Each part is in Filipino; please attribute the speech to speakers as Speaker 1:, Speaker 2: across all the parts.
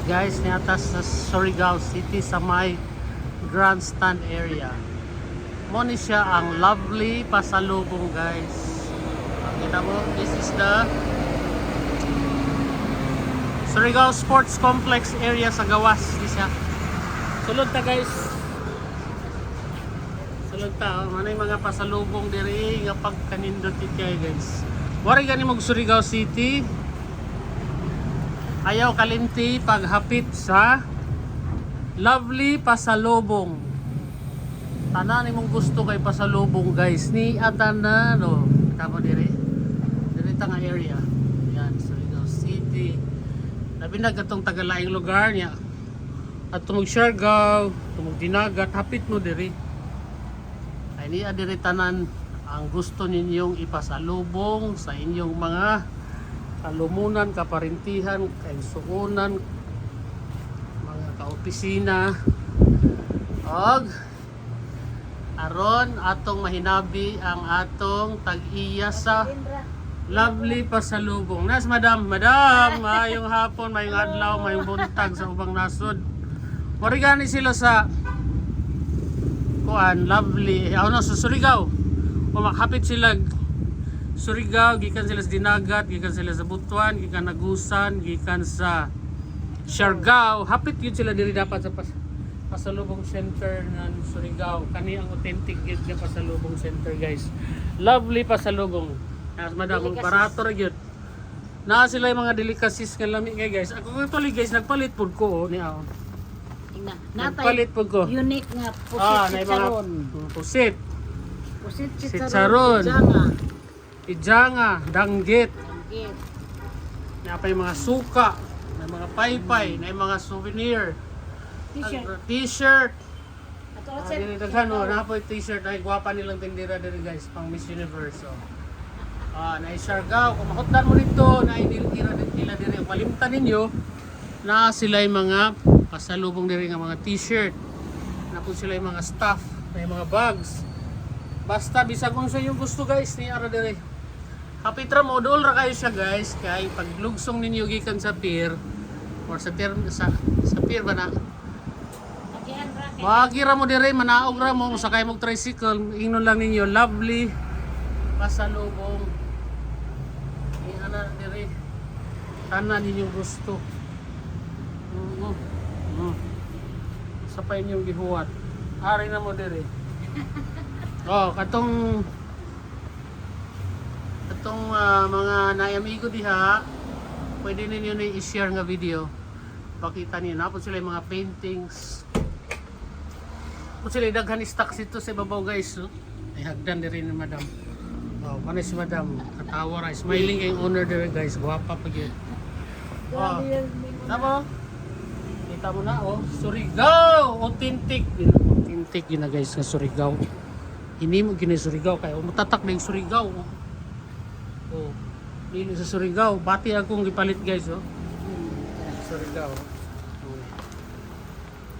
Speaker 1: guys ni atas sa Surigao City sa may grandstand area. Mo ni siya ang lovely pasalubong guys. Kita mo, this is the Surigao Sports Complex area sa Gawas. Di siya. Sulod ta guys. Sulod ta. Manay mga pasalubong diri nga pagkanindot kay guys. Wari gani mong Surigao City. Ayaw kalimti paghapit sa lovely pasalubong. Tanan imong gusto kay pasalubong guys ni atanan no. Tama dire. Dire ta nga area. Yan Surigao City. Labi na gatong tagalaing lugar niya. At tumog Siargao, tumog Dinagat, hapit mo diri. Ay niya diri tanan ang gusto ninyong ipasalubong sa inyong mga kalumunan, kaparintihan, kaigsuunan, mga kaopisina. Og aron atong mahinabi ang atong tag-iya sa lovely pasalubong. Nas madam, mayong hapon, mayong adlaw, mayong buntag sa ubang nasod. Morigani sila sa kuan lovely, ano sa Surigao. Umakhapit sila Surigao, gikan sila sa Dinagat, gikan sila sa Butuan, gikan Agusan, gikan sa Siargao. Hapit yun sila diri dapat sa pasalubong center ng Surigao. Kani ang authentic yun na pasalubong center guys. Lovely pasalubong. As madam, barato ra gyud. Na sila yung mga delicacies nga lami kay guys. Ako actually guys nagpalit pud ko ni aw. Nagpalit pud ko.
Speaker 2: Unique nga pusit chicharon.
Speaker 1: Pusit.
Speaker 2: Pusit
Speaker 1: Chicharon. Ijanga, danggit.
Speaker 2: Danggit.
Speaker 1: Na pa yung mga suka, na mga paypay, na yung mga souvenir.
Speaker 2: T-shirt.
Speaker 1: T-shirt.
Speaker 2: Ato
Speaker 1: Daghan no, na po yung t-shirt ay gwapa nilang tindera diri guys, pang Miss Universe. So. Na Siargao, kung makutdan mo dito, na inilira nila diri. Malimtan ninyo na sila yung mga pasalubong diri nga mga t-shirt. Na po sila yung mga staff, na yung mga bags. Basta bisag kung sa yung gusto guys, ni ara diri. Kapitra mo, dool ra kayo siya guys, kay paglugsong ninyo gikan sa pier or sa pier ba na? Magira mo dire, manaog ra mo, sakay mong tricycle, ingnon lang ninyo, lovely pasalubong. Ana dire, tanan ninyong gusto. Sa pa inyong gihuwat. Ari na mo dire. Katong mga naamigo diha, pwede ninyo na i-share nga video. Pakita niyo na po sila yung mga paintings. Po sila daghan stocks ito sa ibabaw guys. Ay hagdan din rin ni madam. Ano si madam? Katawa ra, smiling kayong owner dire guys. Guwapa pa gyud. Tama? Kita mo na Surigao, authentic. Authentic yun na guys nga Surigao. Hindi mo gina Surigao kaya matatak na yung Surigao. Dili sa Surigao, bati akong gipalit guys Surigao.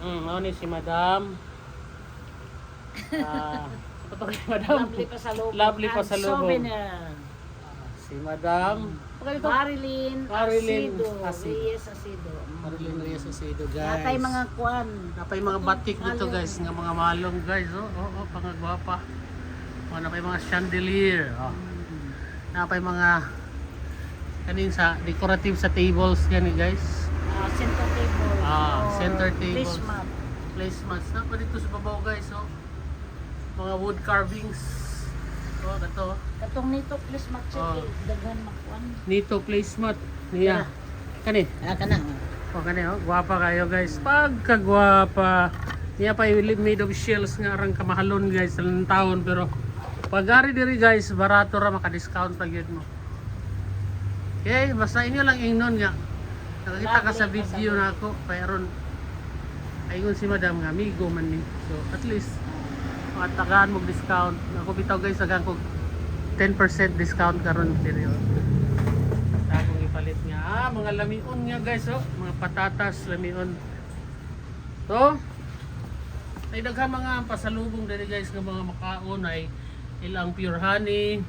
Speaker 1: Ano si madam? Madam. Lovely pasalubong. Si madam.
Speaker 2: Marilyn
Speaker 1: Reyes Asido guys.
Speaker 2: Natay mga kuan.
Speaker 1: Napay mga batik dito guys, nga mga malong guys. Pangagwapa. Napay mga chandelier. Napay mga kaning sa decorative sa tables yan guys.
Speaker 2: Center table.
Speaker 1: Center table.
Speaker 2: Placemats.
Speaker 1: Na pa dito sa babaw guys, mga wood carvings. Kato.
Speaker 2: Katong nito placemat daghan makuan.
Speaker 1: Nito placemat niya. Kani?
Speaker 2: Kana.
Speaker 1: Kani gwapa kayo guys. Pagkagwapa. Niya pa made of shells nga arang kamahalon guys sa taon pero pag-ari diri guys, barato ra maka-discount pag yun mo. Okay, basta inyo lang ingnon nga. Nakakita ka sa video na ako, mayroon ayun si madam nga, amigo man ni. So, at least, makatagaan mo discount. Ako bitaw guys, agang ko 10% discount karon diri. Akong ipalit nga, mga lamion nga guys, mga patatas, lamion. So, ay daghan mga pasalubong diri guys nga mga makaon ay ilang pure honey,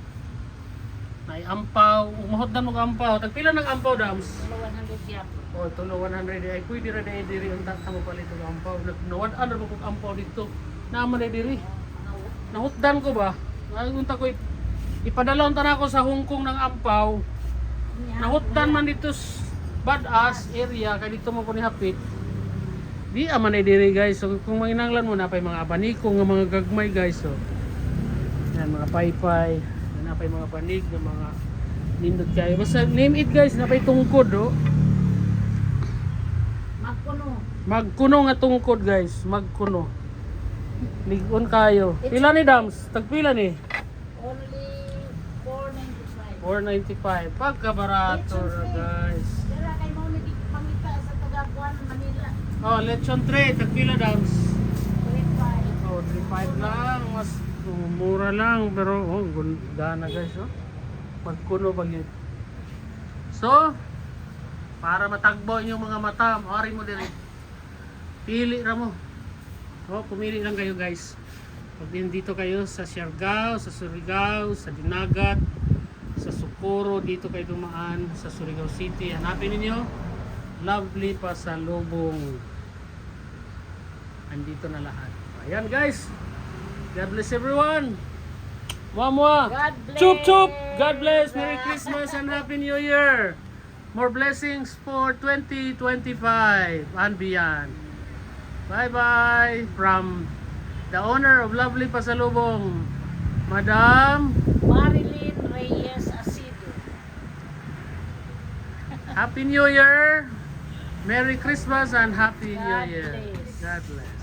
Speaker 1: may ampaw, umahot na mo ampaw. Tagpila ng ampaw dams?
Speaker 2: 100 yap.
Speaker 1: O, tulo 100 ay pwede ra diri unta ta mo palit og ampaw. Nawad-an ra mo kog ampaw dito. Naman diri. Nahutdan ko ba? Unta ko ipadala unta nako sa Hong Kong ng ampaw. Nahutdan man dito badass area kay dito mo ko ni hapit. Di aman ay diri guys. So kung manginanglan mo na pay mga abaniko nga mga gagmay guys. So yan mga paypay, na pay mga panig nga mga nindot kayo. Basta name it guys, na pay tungkod oh.
Speaker 2: Magkuno.
Speaker 1: Magkuno nga tungkod guys, magkuno. Ligon kayo. Pila ni Dams? Tagpila ni?
Speaker 2: Only 495.
Speaker 1: 495. Pagkabarato ra guys.
Speaker 2: Dira kay mo ni pangita sa Tagakuan, Manila.
Speaker 1: Oh, lechon tray, tagpila Dams?
Speaker 2: 35.
Speaker 1: Oh, 35 lang, mas mura lang pero oh, ganda guys oh. Magkuno pag yun. So, para matagbo yung mga mata, mawari mo din. Pili ra mo. Oh, pumili lang kayo guys. Pag dito kayo sa Siargao, sa Surigao, sa Dinagat, sa Socorro, dito kayo dumaan sa Surigao City. Hanapin niyo Lovely Pasalubong. Andito na lahat. Ayan guys. God bless everyone. Mwah!
Speaker 2: God bless.
Speaker 1: Chup chup! God bless! Merry Christmas and Happy New Year! More blessings for 2025 and beyond. Bye-bye from the owner of Lovely Pasalubong, Madam.
Speaker 2: Marilyn Reyes Asido.
Speaker 1: Happy New Year! Merry Christmas and Happy New
Speaker 2: God
Speaker 1: Year!
Speaker 2: bless.
Speaker 1: God bless.